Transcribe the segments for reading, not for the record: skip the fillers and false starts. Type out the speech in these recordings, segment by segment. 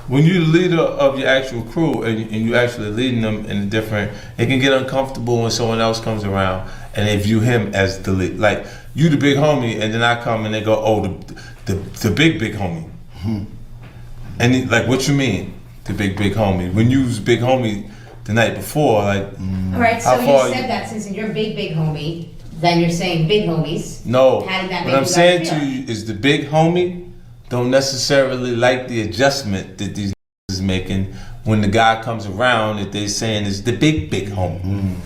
when you're the leader of your actual crew and you actually leading them in a different, it can get uncomfortable when someone else comes around and they view him as the lead. Like, you the big homie, and then I come and they go, oh, the big homie. And like, what you mean, the big homie? When you was big homie the night before, like, all right, so you said that since you're big homie, then you're saying big homies. No, how did that make what I'm saying feel? to you is the big homie don't necessarily like the adjustment that these is making when the guy comes around that they saying is the big homie.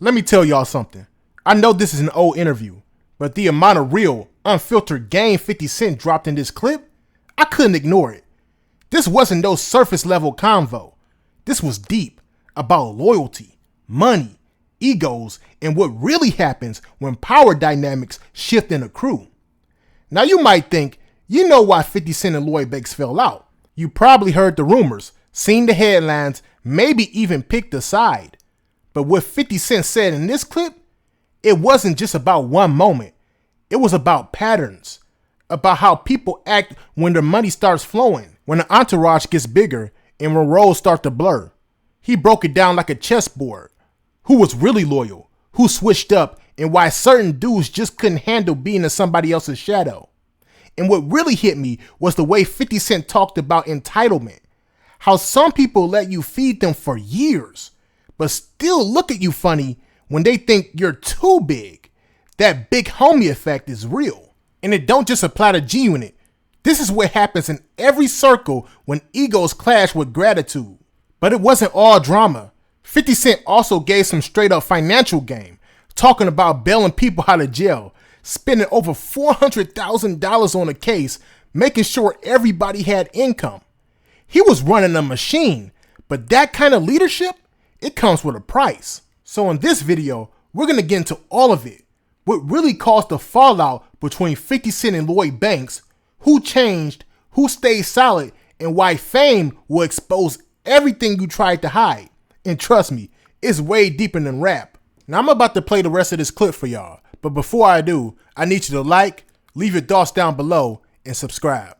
Let me tell y'all something. I know this is an old interview, but the amount of real, unfiltered game 50 Cent dropped in this clip, I couldn't ignore it. This wasn't no surface level convo. This was deep, about loyalty, money, egos, and what really happens when power dynamics shift in a crew. Now you might think, you know why 50 Cent and Lloyd Banks fell out. You probably heard the rumors, seen the headlines, maybe even picked a side. But what 50 Cent said in this clip, it wasn't just about one moment. It was about patterns, about how people act when their money starts flowing, when the entourage gets bigger, and when roles start to blur. He broke it down like a chessboard. Who was really loyal, who switched up, and why certain dudes just couldn't handle being in somebody else's shadow. And what really hit me was the way 50 Cent talked about entitlement. How some people let you feed them for years, but still look at you funny when they think you're too big. That big homie effect is real. And it don't just apply to G-Unit. This is what happens in every circle when egos clash with gratitude. But it wasn't all drama. 50 Cent also gave some straight up financial game, talking about bailing people out of jail, spending over $400,000 on a case, making sure everybody had income. He was running a machine, but that kind of leadership, it comes with a price. So in this video, we're gonna get into all of it. What really caused the fallout between 50 Cent and Lloyd Banks, who changed, who stayed solid, and why fame will expose everything you tried to hide. And trust me, it's way deeper than rap. Now I'm about to play the rest of this clip for y'all. But before I do, I need you to like, leave your thoughts down below, and subscribe.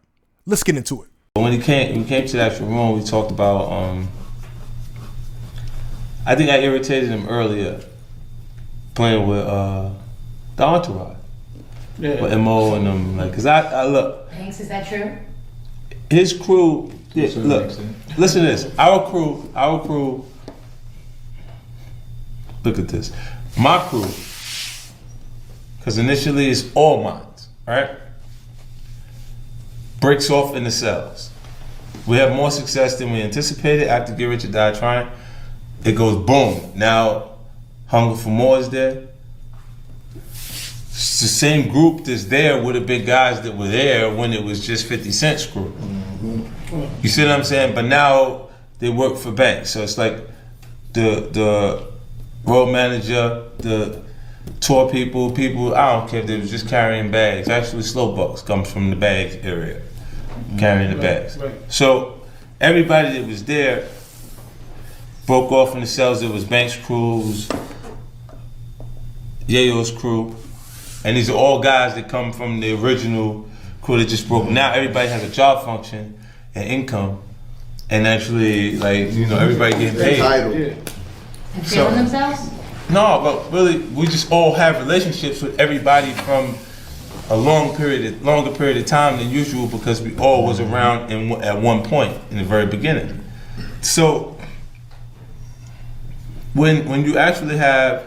Let's get into it. When we came to the actual room, we talked about, I think I irritated him earlier, playing with the entourage. Yeah. With MO and them, like, cause I look. Banks, is that true? His crew, yeah, look, listen to this. Our crew, look at this. My crew, because initially it's all mines, right? Breaks off in the cells. We have more success than we anticipated after Get Rich or Die Trying. It goes boom. Now, Hunger for More is there. It's the same group that's there with the big guys that were there when it was just 50 Cent's crew. You see what I'm saying? But now they work for Banks. So it's like the road manager, the tour people, I don't care if they was just carrying bags. Actually, Slow Bucks comes from the bags area, carrying the bags. Right. So everybody that was there broke off in the cells. It was Banks' crews, Yayo's crew, and these are all guys that come from the original crew that just broke. Now everybody has a job function and income, and actually, like, you know, everybody getting paid. And feeling themselves? No, but really, we just all have relationships with everybody from a longer period of time than usual because we all was around at one point in the very beginning. So when you actually have,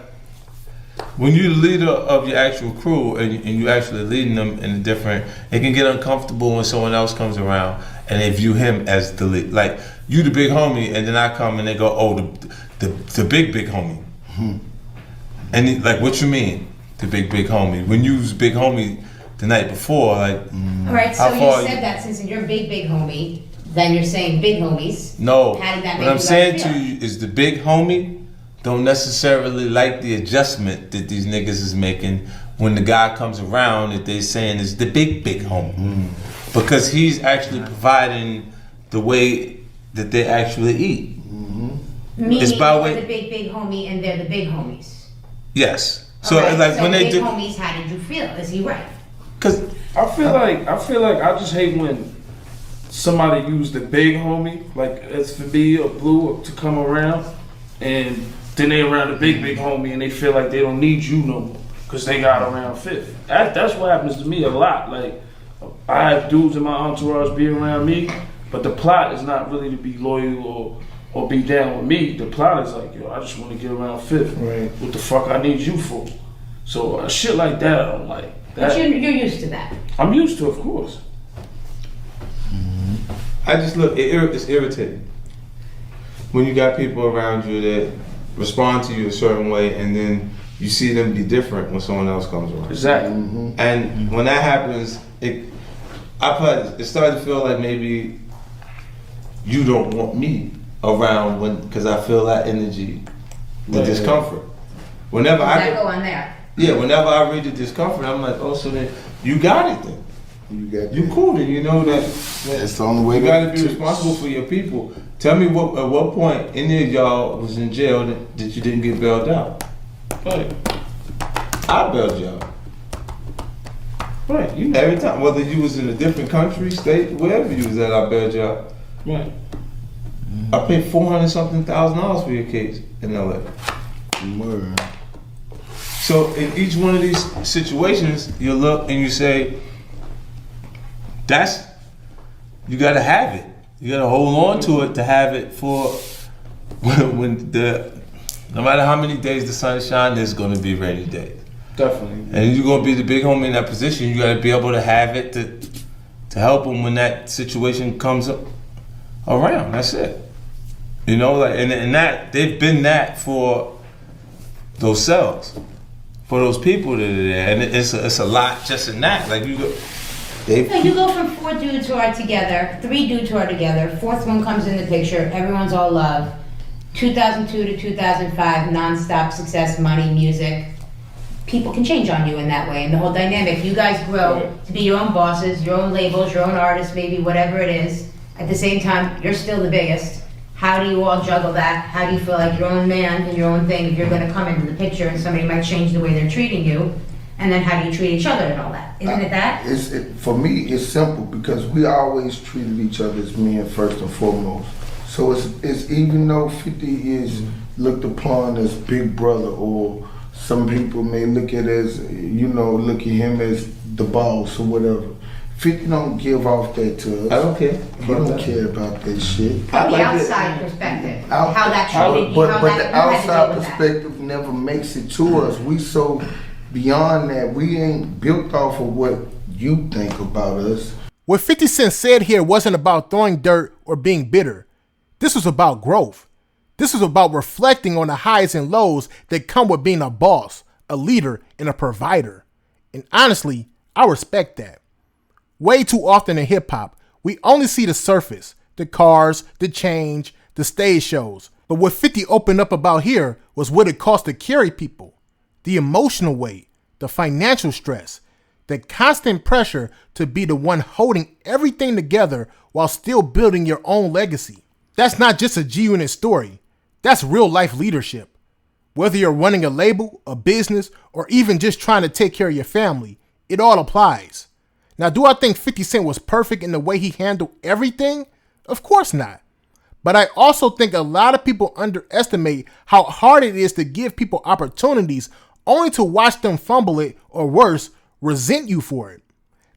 when you're the leader of your actual crew and you actually leading them in a different, it can get uncomfortable when someone else comes around and they view him as the lead. Like, you the big homie, and then I come and they go, oh, the big homie. And like, what you mean, the big homie? When you was big homie the night before, like, all right, so you said that since you're big homie, then you're saying big homies. No, how did that make what I'm saying to you is the big homie don't necessarily like the adjustment that these niggas is making when the guy comes around that they saying is the big homie. Because he's actually providing the way that they actually eat. Meaning it's by way the big homie and they're the big homies. Yes. So right, like so when they big do homies, how did you feel? Is he right? Cause I feel like I just hate when somebody used the big homie, like SVB or Blue, to come around, and then they around the big homie, and they feel like they don't need you no more because they got around Fifth. That's what happens to me a lot. Like, I have dudes in my entourage be around me, but the plot is not really to be loyal or be down with me. The plot is like, yo, I just want to get around Fifth. Right. What the fuck I need you for? So shit like that, I don't like. But you're used to that. I'm used to it, of course. I just look, it's irritating when you got people around you that respond to you a certain way, and then you see them be different when someone else comes around. Exactly. And when that happens, it started to feel like maybe you don't want me around because I feel that energy, the discomfort. Whenever That go on there. Yeah, whenever I read the discomfort, I'm like, oh, so then you got it then. You cool then, you know that it's the only way you gotta be responsible for your people. Tell me at what point any of y'all was in jail that you didn't get bailed out? Right. I bailed y'all. Right, every time, whether you was in a different country, state, wherever you was at, I bailed y'all. Right. I paid $400-something thousand for your case in LA. Word. So in each one of these situations, you look and you say, you gotta have it. You gotta hold on to it to have it for when no matter how many days the sun shines, there's gonna be rainy days. Definitely. And you're gonna be the big homie in that position. You gotta be able to have it to help them when that situation comes up around. That's it. You know, like and that they've been that for those cells, for those people that are there, and it's a lot just in that. Like you go from 4 dudes who are together, 3 dudes who are together, 4th one comes in the picture, everyone's all love. 2002 to 2005, non-stop success, money, music. People can change on you in that way, and the whole dynamic. You guys grow to be your own bosses, your own labels, your own artists, maybe whatever it is. At the same time, you're still the biggest. How do you all juggle that? How do you feel like your own man and your own thing if you're going to come into the picture and somebody might change the way they're treating you? And then how do you treat each other and all that? Isn't it that? For me, it's simple because we always treated each other as men first and foremost. So it's even though 50 is looked upon as big brother, or some people may look at look at him as the boss or whatever. 50 don't give off that to us. I don't care. He don't care about that shit. From the outside perspective, how that treated you, but how the that, you had to outside deal with that. perspective never makes it to us. We so beyond that. We ain't built off of what you think about us. What 50 Cent said here wasn't about throwing dirt or being bitter. This was about growth. This was about reflecting on the highs and lows that come with being a boss, a leader, and a provider. And honestly, I respect that. Way too often in hip hop, we only see the surface, the cars, the change, the stage shows. But what 50 opened up about here was what it cost to carry people. The emotional weight, the financial stress, the constant pressure to be the one holding everything together while still building your own legacy. That's not just a G-Unit story. That's real life leadership. Whether you're running a label, a business, or even just trying to take care of your family, it all applies. Now, do I think 50 Cent was perfect in the way he handled everything? Of course not. But I also think a lot of people underestimate how hard it is to give people opportunities only to watch them fumble it, or worse, resent you for it.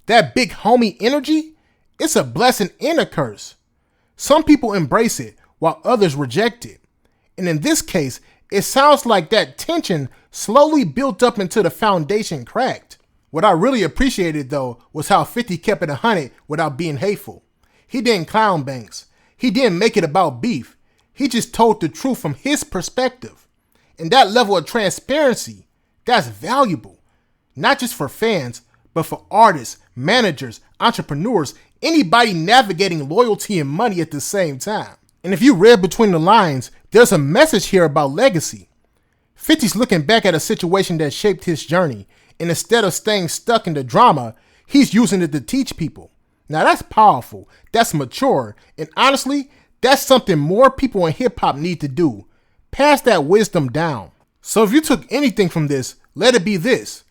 That big homie energy, it's a blessing and a curse. Some people embrace it while others reject it. And in this case, it sounds like that tension slowly built up until the foundation cracked. What I really appreciated though was how 50 kept it 100 without being hateful. He didn't clown Banks. He didn't make it about beef. He just told the truth from his perspective. And that level of transparency, that's valuable. Not just for fans, but for artists, managers, entrepreneurs, anybody navigating loyalty and money at the same time. And if you read between the lines, there's a message here about legacy. 50's looking back at a situation that shaped his journey, and instead of staying stuck in the drama, he's using it to teach people. Now that's powerful, that's mature, and honestly, that's something more people in hip-hop need to do. Pass that wisdom down. So if you took anything from this, let it be this.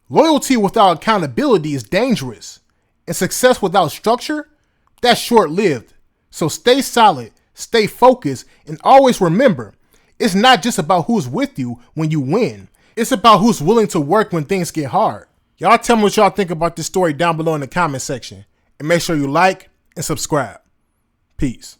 Loyalty without accountability is dangerous, and success without structure, That's short-lived. So stay solid, stay focused, and always remember, it's not just about who's with you when you win. It's about who's willing to work when things get hard. Y'all tell me what y'all think about this story down below in the comment section. And make sure you like and subscribe. Peace.